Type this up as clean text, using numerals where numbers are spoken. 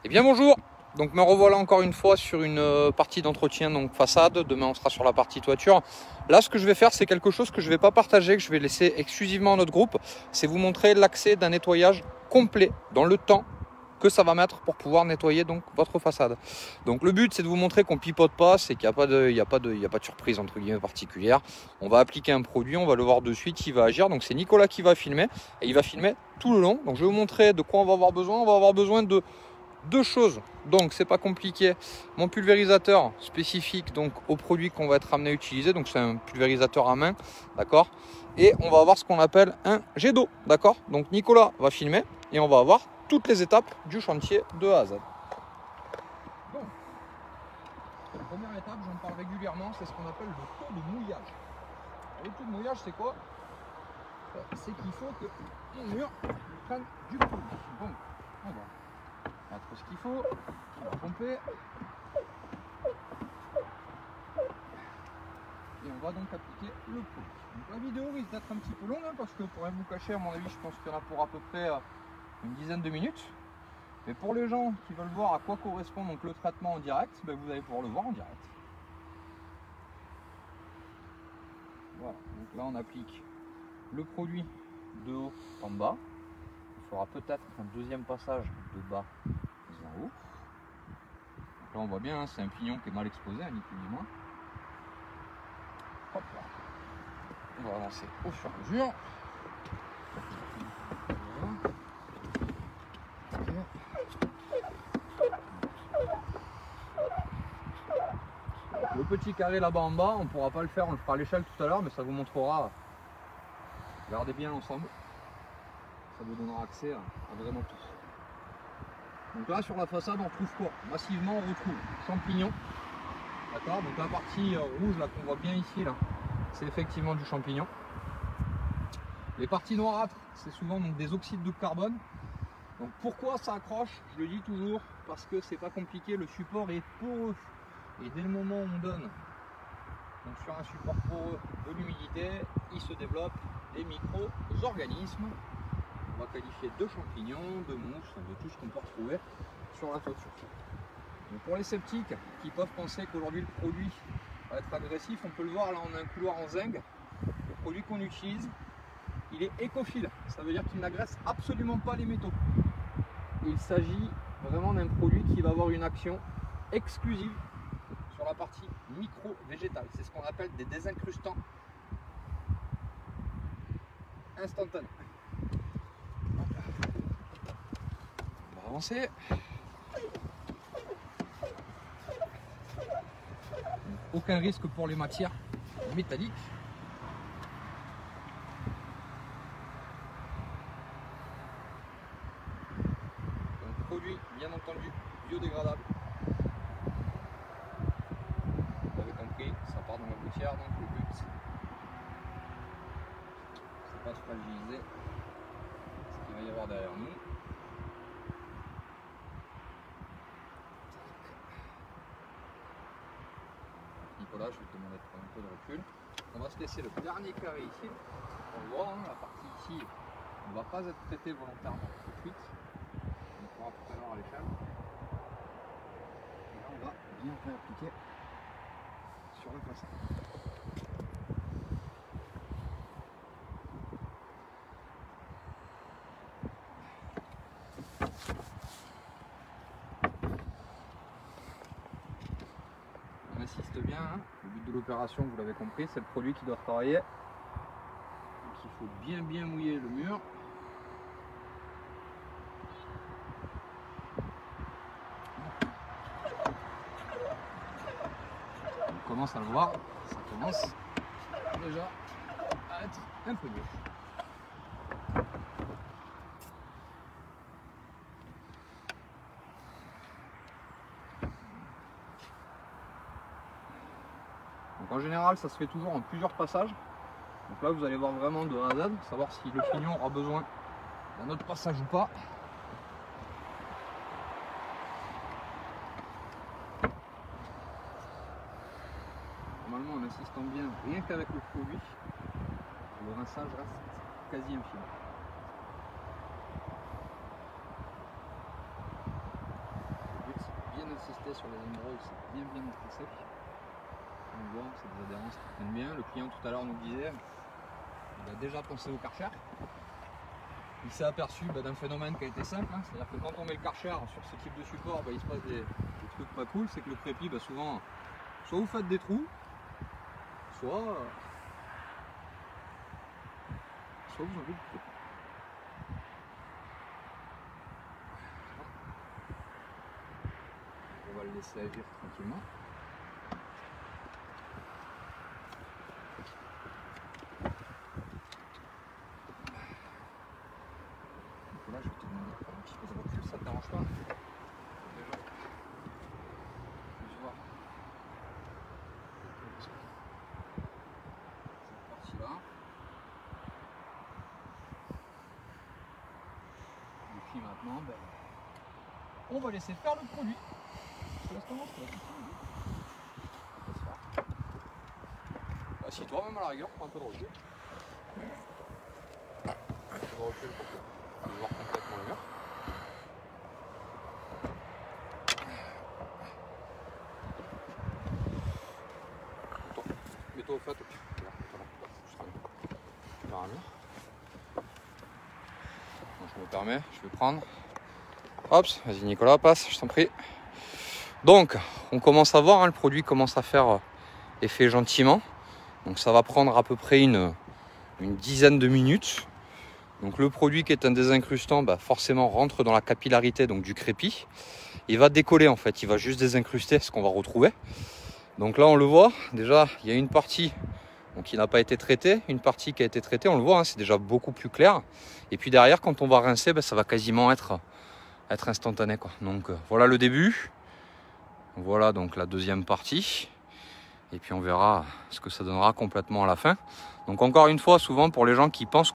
Eh bien bonjour, donc me revoilà encore une fois sur une partie d'entretien donc façade. Demain on sera sur la partie toiture. Là ce que je vais faire c'est quelque chose que je ne vais pas partager, que je vais laisser exclusivement à notre groupe. C'est vous montrer l'accès d'un nettoyage complet dans le temps que ça va mettre pour pouvoir nettoyer donc votre façade. Donc le but c'est de vous montrer qu'on pipote pas, c'est qu'il n'y a pas de surprise entre guillemets particulière. On va appliquer un produit, on va le voir de suite, il va agir. Donc c'est Nicolas qui va filmer et il va filmer tout le long. Donc je vais vous montrer de quoi on va avoir besoin. On va avoir besoin de deux choses, donc c'est pas compliqué. Mon pulvérisateur spécifique donc au produit qu'on va être amené à utiliser, donc c'est un pulvérisateur à main, d'accord. Et on va avoir ce qu'on appelle un jet d'eau, d'accord. Donc Nicolas va filmer et on va avoir toutes les étapes du chantier de A à Z. Donc, la première étape, j'en parle régulièrement, c'est ce qu'on appelle le taux de mouillage. Le taux de mouillage, c'est quoi? C'est qu'il faut que mon mur prenne du produit. Donc, on va mettre ce qu'il faut, on va pomper. Et on va donc appliquer le produit. Donc la vidéo risque d'être un petit peu longue, hein, parce que pour rien vous cacher, à mon avis, je pense qu'il y en a pour à peu près une dizaine de minutes. Mais pour les gens qui veulent voir à quoi correspond donc le traitement en direct, ben vous allez pouvoir le voir en direct. Voilà, donc là on applique le produit de haut en bas. Il faudra peut-être un deuxième passage de bas en haut. Donc là on voit bien, hein, c'est un pignon qui est mal exposé, hein, ni plus ni moins. Hop là. On va avancer au fur et à mesure. Le petit carré là-bas en bas, on ne pourra pas le faire, on le fera à l'échelle tout à l'heure, mais ça vous montrera. Regardez bien l'ensemble, ça vous donnera accès à vraiment tout. Donc là sur la façade on trouve quoi? Massivement on retrouve champignons, d'accord. Donc la partie rouge là qu'on voit bien ici là, c'est effectivement du champignon. Les parties noirâtres, c'est souvent donc des oxydes de carbone. Donc pourquoi ça accroche? Je le dis toujours, parce que c'est pas compliqué, le support est poreux. Et dès le moment où on donne donc sur un support poreux de l'humidité, il se développe des micro-organismes. On va qualifier de champignons, de mouches, de tout ce qu'on peut retrouver sur la toiture. Donc pour les sceptiques qui peuvent penser qu'aujourd'hui le produit va être agressif, on peut le voir là, on a un couloir en zinc. Le produit qu'on utilise, il est écophile, ça veut dire qu'il n'agresse absolument pas les métaux. Il s'agit vraiment d'un produit qui va avoir une action exclusive sur la partie micro-végétale. C'est ce qu'on appelle des désincrustants instantanés. On va avancer. Aucun risque pour les matières métalliques. Un produit bien entendu biodégradable. Vous avez compris, ça part dans la gouttière, donc le but c'est pas de fragiliser ce qu'il va y avoir derrière nous. Nicolas, je vais te demander de prendre un peu de recul. On va se laisser le dernier carré ici. On voit, hein, la partie ici, on ne va pas être traité volontairement tout de suite. On pourra tout à l'heure à l'échelle. Et là, on va bien réappliquer sur la façade. On assiste bien, hein. Le but de l'opération, vous l'avez compris, c'est le produit qui doit travailler. Donc il faut bien mouiller le mur. On commence à le voir, ça commence déjà à être un peu mieux. Donc en général ça se fait toujours en plusieurs passages. Donc là vous allez voir vraiment de A à Z, savoir si le pignon aura besoin d'un autre passage ou pas. Normalement en assistant bien, rien qu'avec le produit, le rinçage reste quasi infini. insister sur les endroits où c'est bien très sec. On voit, c'est des adhérences qui prennent bien. Le client tout à l'heure nous disait, il a déjà pensé au Karcher. Il s'est aperçu d'un phénomène qui a été simple, hein. C'est-à-dire que quand on met le Karcher sur ce type de support, il se passe des trucs pas cool, c'est que le crépi, souvent, soit vous faites des trous, soit vous avez du crépi. On va le laisser agir tranquillement. Donc là, je vais te demander un petit peu de recul, ça ne te dérange pas? Déjà, je vois cette partie-là. Et puis maintenant, on va laisser faire le produit. Je te laisse commencer, assieds-toi même à la rigueur, prends un peu de recul. Un peu de recul pour voir complètement le mur. Mets-toi au fait, tu verras mieux. Donc, je me permets, je vais prendre. Hop, vas-y Nicolas, passe, je t'en prie. Donc, on commence à voir, hein, le produit commence à faire effet gentiment. Donc ça va prendre à peu près une dizaine de minutes. Donc le produit qui est un désincrustant, forcément rentre dans la capillarité donc, du crépi. Il va décoller en fait, il va juste désincruster ce qu'on va retrouver. Donc là on le voit, déjà il y a une partie qui n'a pas été traitée, une partie qui a été traitée, on le voit, hein, c'est déjà beaucoup plus clair. Et puis derrière quand on va rincer, ça va quasiment être instantané, quoi. Donc voilà le début, voilà donc la deuxième partie. Et puis on verra ce que ça donnera complètement à la fin. Donc encore une fois, souvent pour les gens qui pensent